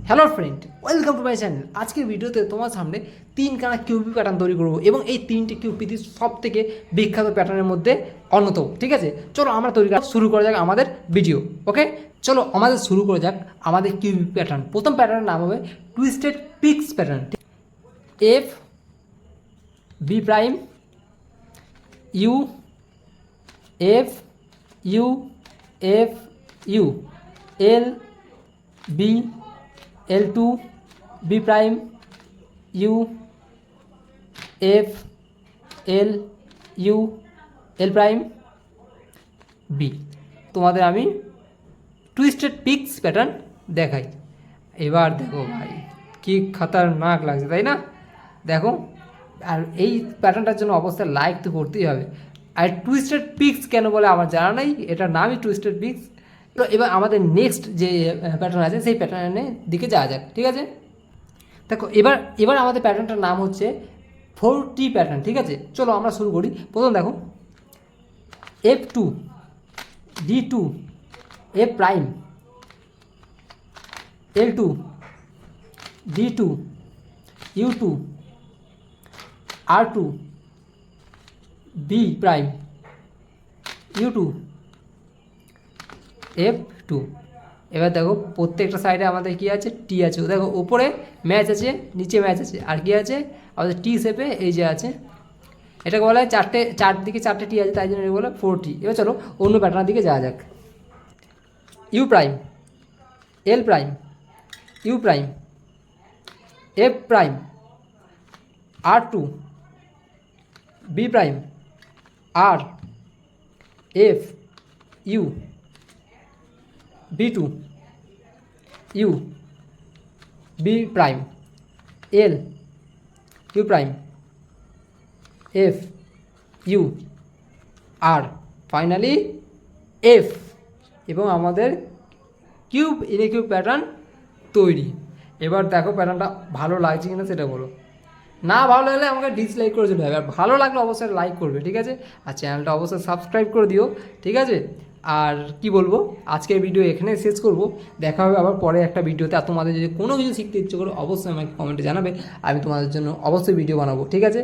Hello friend, welcome to my channel. আজকের ভিডিওতে তোমার সামনে তিনখানা কিউবি প্যাটার্ন তৈরি করবো এবং এই তিনটে কিউব পৃথিবীর সব থেকে বিখ্যাত প্যাটার্নের মধ্যে অন্যতম। ঠিক আছে, চলো আমরা তৈরি শুরু করা যাক আমাদের ভিডিও। ওকে, চলো আমাদের শুরু করা যাক আমাদের কিউবি প্যাটার্ন। প্রথম প্যাটার্নের নাম হবে twisted picks pattern. F B prime U F U F U L B L2 B prime U F L U L prime B। তোমাদের আমি টুইস্টেড পিক্স প্যাটার্ন দেখাই। এবার দেখো ভাই, কি খতরনাক লাগছে তাই না? দেখো, আর এই প্যাটার্নটার জন্য অবশ্যই লাইক তো করতেই হবে। আর টুইস্টেড পিক্স কেন বলে আমার জানা নাই, এটার নামই টুইস্টেড পিক্স। তো এবার আমাদের নেক্সট যে প্যাটার্ন আছে সেই প্যাটার্নের দিকে যাওয়া যাক। ঠিক আছে, দেখো এবার আমাদের প্যাটার্নটার নাম হচ্ছে 4T প্যাটার্ন। ঠিক আছে, চলো আমরা শুরু করি। প্রথম দেখো F2 D2 F prime L2 D2 U2 R2 B prime U2 F2। এবার দেখো প্রত্যেকটা সাইডে আমাদের কী আছে, টি আছে। দেখো ওপরে ম্যাচ আছে, নিচে ম্যাচ আছে, আর কি আছে আমাদের টি শেপে এই যে আছে। এটাকে বলা হয় চারদিকে চারটে টি আছে, তাই জন্য এটা বলে 4T। এবার চলো অন্য প্যাটার্নের দিকে যাওয়া যাক। U prime L prime U prime F prime R2 B prime R F U B2 U B prime L U prime F U R finally F, এবং আমাদের কিউব ইনে কিউব প্যাটার্ন তৈরি। এবার দেখো প্যাটার্নটা ভালো লাগছে কিনা সেটা বলো। না ভালো লাগলে আমাকে ডিসলাইক করে চলে যাবে, আর ভালো লাগলে অবশ্যই লাইক করবে। ঠিক আছে, আর চ্যানেলটা অবশ্যই সাবস্ক্রাইব করে দিও। ঠিক আছে, আর কি বলবো, আজকের ভিডিও এখানে শেষ করব। দেখা হবে আবার পরে একটা ভিডিওতে। আর তোমাদের যদি কোনো কিছু শিখতে ইচ্ছে করো অবশ্যই আমাকে কমেন্টে জানাবে, আমি তোমাদের জন্য অবশ্যই ভিডিও বানাবো। ঠিক আছে।